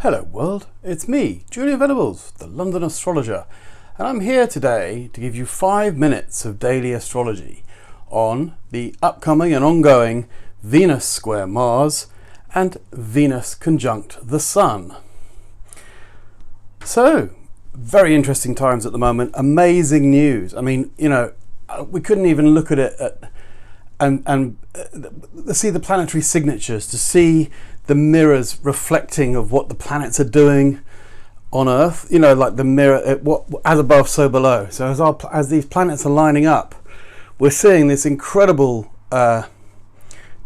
Hello world, it's me, Julian Venables, the London Astrologer, and I'm here today to give you 5 minutes of daily astrology on the upcoming and ongoing Venus square Mars and Venus conjunct the Sun. So, very interesting times at the moment, amazing news. I mean, we couldn't even look at it and see the planetary signatures, to see the mirrors reflecting of what the planets are doing on Earth, like the mirror, what as above so below. So as these planets are lining up, we're seeing this incredible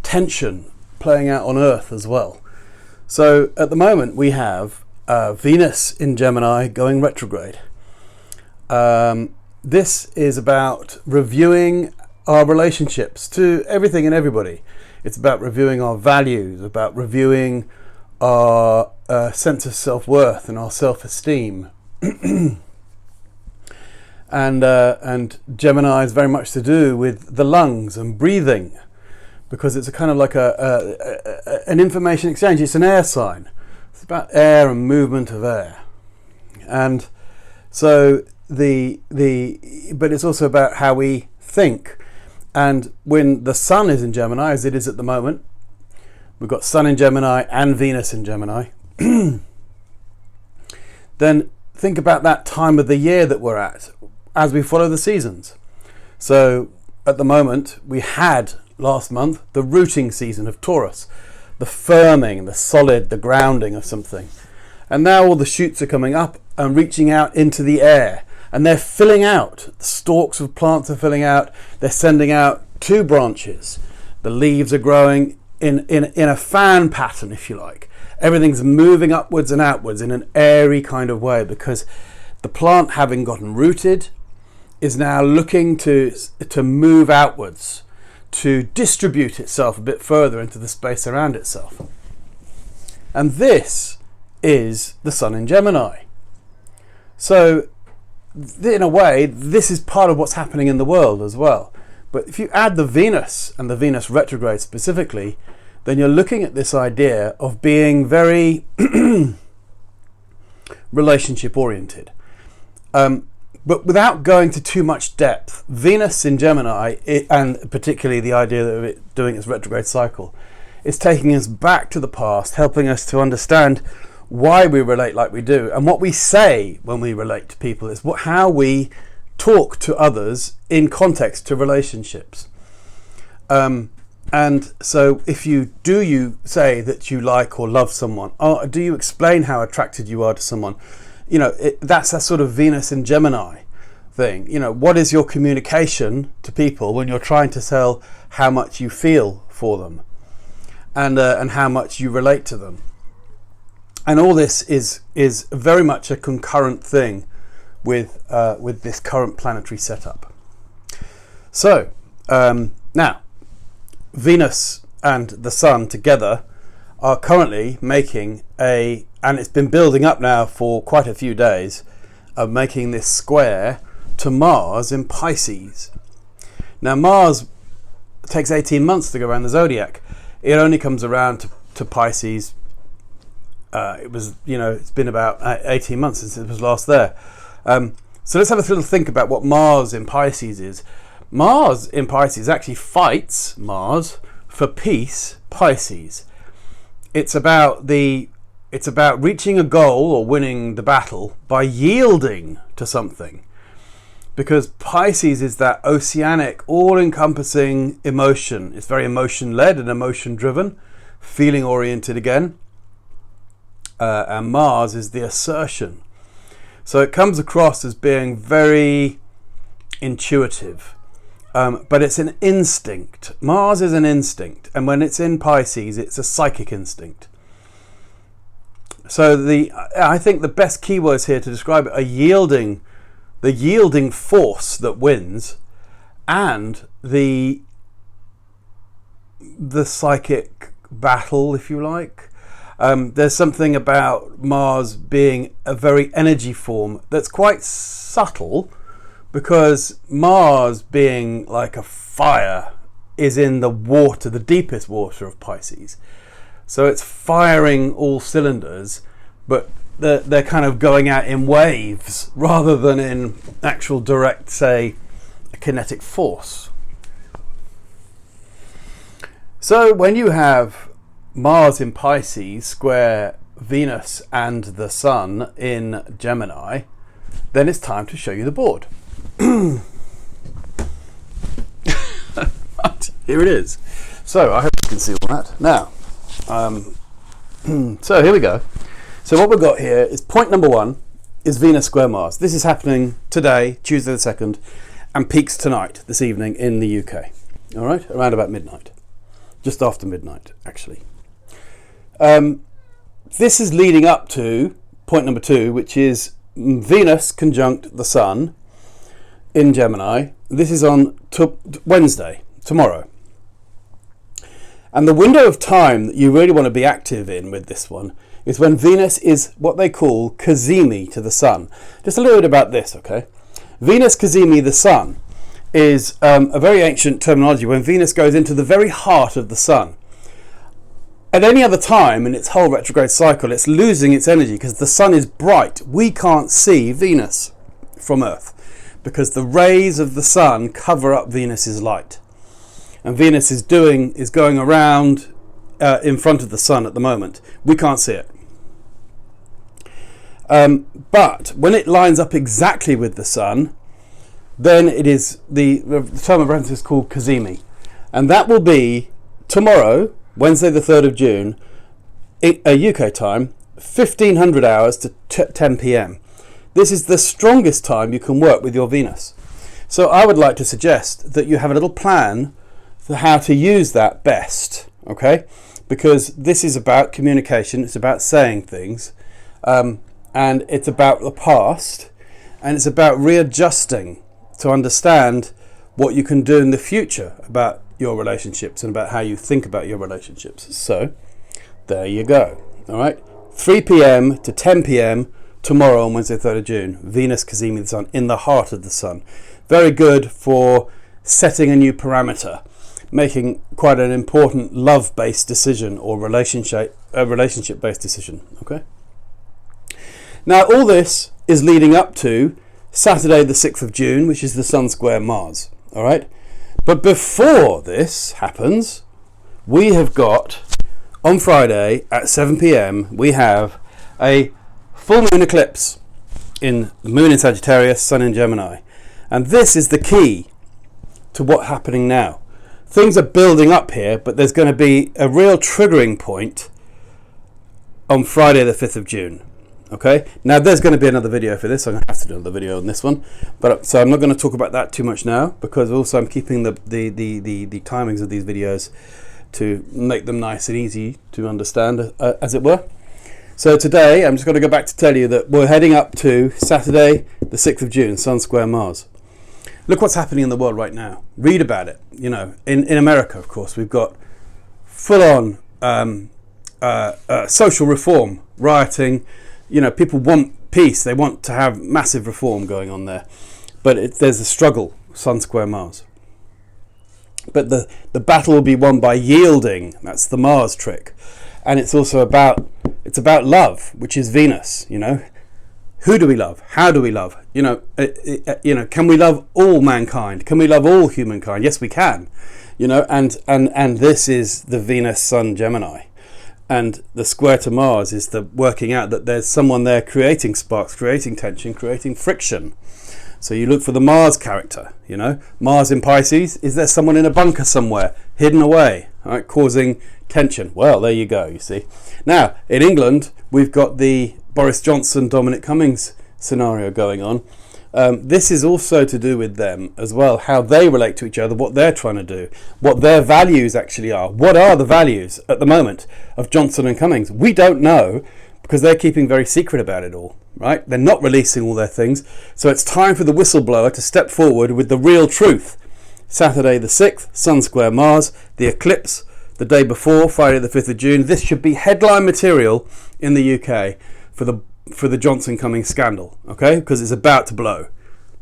tension playing out on Earth as well. So at the moment we have Venus in Gemini going retrograde. This is about reviewing our relationships to everything and everybody. It's about reviewing our values, about reviewing our sense of self-worth and our self-esteem. and Gemini is very much to do with the lungs and breathing, because it's a kind of like an information exchange. It's an air sign. It's about air and movement of air. And so but it's also about how we think. And when the Sun is in Gemini, as it is at the moment, we've got Sun in Gemini and Venus in Gemini, then think about that time of the year that we're at as we follow the seasons. So at the moment, we had last month the rooting season of Taurus, the firming, the solid, the grounding of something. And now all the shoots are coming up and reaching out into the air. And they're filling out. The stalks of plants are filling out. They're sending out 2 branches. The leaves are growing in a fan pattern, if you like. Everything's moving upwards and outwards in an airy kind of way, because the plant, having gotten rooted, is now looking to move outwards, to distribute itself a bit further into the space around itself. And this is the Sun in Gemini. So in a way, this is part of what's happening in the world as well. But if you add the Venus and the Venus retrograde specifically, then you're looking at this idea of being very relationship oriented. But without going to too much depth, Venus in Gemini, and particularly the idea of it doing its retrograde cycle, is taking us back to the past, helping us to understand why we relate like we do, and what we say when we relate to people is how we talk to others in context to relationships. And so if you say that you like or love someone, or do you explain how attracted you are to someone, that's a sort of Venus in Gemini thing. What is your communication to people when you're trying to tell how much you feel for them and how much you relate to them? And all this is very much a concurrent thing with this current planetary setup. So now, Venus and the Sun together are currently making and it's been building up now for quite a few days, of making this square to Mars in Pisces. Now Mars takes 18 months to go around the zodiac. It only comes around to Pisces. It's been about 18 months since it was last there. So let's have a little think about what Mars in Pisces is. Mars in Pisces actually fights Mars for peace, Pisces. It's about reaching a goal or winning the battle by yielding to something. Because Pisces is that oceanic, all-encompassing emotion. It's very emotion-led and emotion-driven, feeling-oriented again. And Mars is the assertion. So it comes across as being very intuitive, but it's an instinct. Mars is an instinct, and when it's in Pisces, it's a psychic instinct. So I think the best keywords here to describe it are the yielding force that wins, and the psychic battle, if you like. There's something about Mars being a very energy form that's quite subtle, because Mars being like a fire is in the deepest water of Pisces. So it's firing all cylinders, but they're kind of going out in waves rather than in actual direct, say, a kinetic force. So when you have Mars in Pisces square Venus and the Sun in Gemini, then it's time to show you the board. Here it is. So I hope you can see all that. Now, so here we go. So what we've got here is point number 1 is Venus square Mars. This is happening today, Tuesday the 2nd, and peaks tonight, this evening in the UK. All right, around about midnight. Just after midnight, actually. This is leading up to point number 2, which is Venus conjunct the Sun in Gemini. This is on Wednesday, tomorrow. And the window of time that you really want to be active in with this one is when Venus is what they call Cazimi to the Sun. Just a little bit about this, okay? Venus Cazimi the Sun is a very ancient terminology when Venus goes into the very heart of the Sun. At any other time in its whole retrograde cycle, it's losing its energy because the Sun is bright. We can't see Venus from Earth because the rays of the Sun cover up Venus's light. And Venus is going around in front of the Sun at the moment. We can't see it. But when it lines up exactly with the Sun, then it is the term of reference is called Cazimi. And that will be tomorrow, Wednesday the 3rd of June, UK time, 1500 hours to 10 p.m. This is the strongest time you can work with your Venus. So I would like to suggest that you have a little plan for how to use that best, okay? Because this is about communication, it's about saying things, and it's about the past, and it's about readjusting to understand what you can do in the future about your relationships and about how you think about your relationships. So there you go. All right, 3 p.m. to 10 p.m. tomorrow on Wednesday 3rd of June, Venus Cazimi the Sun in the heart of the Sun. Very good for setting a new parameter, making quite an important love-based decision or relationship-based decision. Okay. Now all this is leading up to Saturday the 6th of June, which is the Sun square Mars. All right. But before this happens, we have got, on Friday at 7 p.m, we have a full moon eclipse in the moon in Sagittarius, Sun in Gemini. And this is the key to what's happening now. Things are building up here, but there's going to be a real triggering point on Friday the 5th of June. Okay, now there's going to be another video for this. I'm going to have to do another video on this one, but so I'm not going to talk about that too much now because also I'm keeping the timings of these videos to make them nice and easy to understand, as it were. So today I'm just going to go back to tell you that we're heading up to Saturday the 6th of June, Sun square Mars. Look what's happening in the world right now. Read about it. You know, in America, of course, we've got full-on social reform, rioting. You know, people want peace. They want to have massive reform going on there. But there's a struggle, Sun square Mars. But the battle will be won by yielding. That's the Mars trick. And it's also about love, which is Venus, you know. Who do we love? How do we love? You know, can we love all mankind? Can we love all humankind? Yes, we can. You know, and this is the Venus Sun Gemini. And the square to Mars is the working out that there's someone there creating sparks, creating tension, creating friction. So you look for the Mars character, you know. Mars in Pisces, is there someone in a bunker somewhere, hidden away, right, causing tension? Well, there you go, you see. Now, in England, we've got the Boris Johnson, Dominic Cummings scenario going on. This is also to do with them as well, how they relate to each other, what they're trying to do, what their values actually are. What are the values at the moment of Johnson and Cummings? We don't know because they're keeping very secret about it all, right? They're not releasing all their things. So it's time for the whistleblower to step forward with the real truth. Saturday the 6th, Sun square Mars, the eclipse the day before, Friday the 5th of June. This should be headline material in the UK for the Johnson Cummings scandal, okay? Because it's about to blow,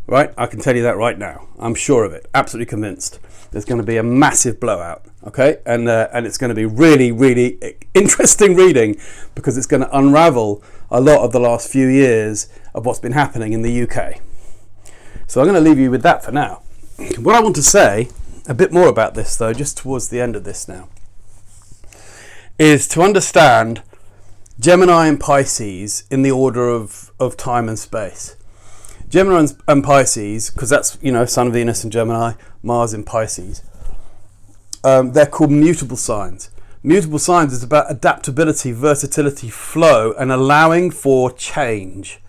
right? I can tell you that right now. I'm sure of it, absolutely convinced. There's going to be a massive blowout, okay? And it's going to be really, really interesting reading because it's going to unravel a lot of the last few years of what's been happening in the UK. So I'm going to leave you with that for now. What I want to say a bit more about this, though, just towards the end of this now, is to understand Gemini and Pisces in the order of time and space. Gemini and Pisces, because that's, Sun, Venus and Gemini, Mars in Pisces, they're called mutable signs. Mutable signs is about adaptability, versatility, flow, and allowing for change.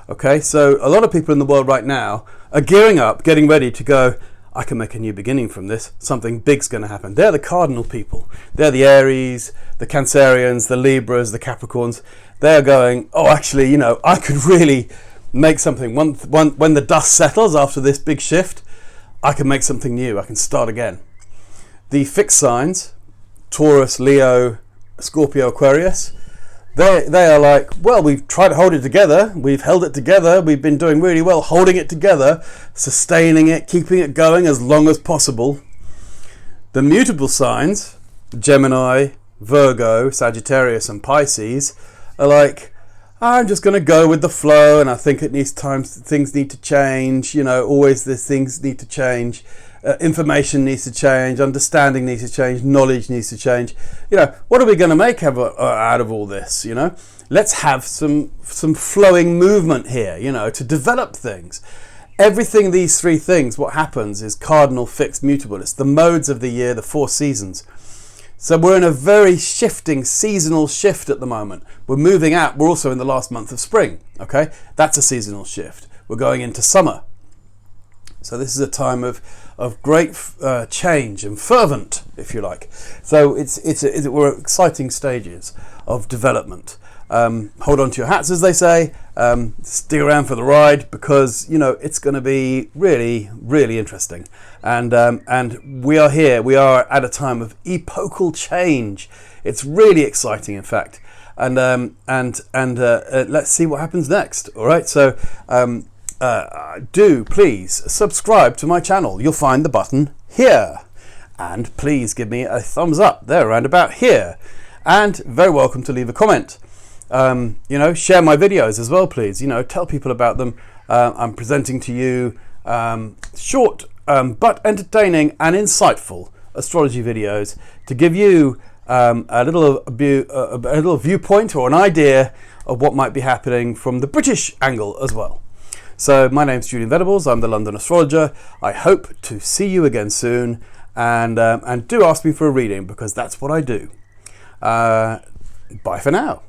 Okay, so a lot of people in the world right now are gearing up, getting ready to go, I can make a new beginning from this. Something big's going to happen. They're the cardinal people. They're the Aries, the Cancerians, the Libras, the Capricorns. They're going, oh, actually, I could really make something. When the dust settles after this big shift, I can make something new. I can start again. The fixed signs, Taurus, Leo, Scorpio, Aquarius, they are like, well, we've tried to hold it together. We've held it together. We've been doing really well holding it together, sustaining it, keeping it going as long as possible. The mutable signs, Gemini, Virgo, Sagittarius and Pisces, are like, I'm just going to go with the flow, and I think it needs time. Things need to change. Always these things need to change. Information needs to change. Understanding needs to change. Knowledge needs to change. What are we going to make out of all this? Let's have some flowing movement here. To develop things. Everything, these three things, what happens is cardinal, fixed, mutable. It's the modes of the year, the 4 seasons. So we're in a very shifting seasonal shift at the moment. We're moving out. We're also in the last month of spring. Okay, that's a seasonal shift. We're going into summer. So this is a time of great change and fervent, if you like. So we're at exciting stages of development. Hold on to your hats, as they say. Stick around for the ride, because it's going to be really, really interesting. And we are here. We are at a time of epochal change. It's really exciting, in fact. And let's see what happens next. All right. So do please subscribe to my channel. You'll find the button here, and please give me a thumbs up there around about here, and very welcome to leave a comment. Share my videos as well, please. Tell people about them. I'm presenting to you short but entertaining and insightful astrology videos to give you a little viewpoint or an idea of what might be happening from the British angle as well. So my name's Julian Venables. I'm the London Astrologer. I hope to see you again soon, and do ask me for a reading, because that's what I do. Bye for now.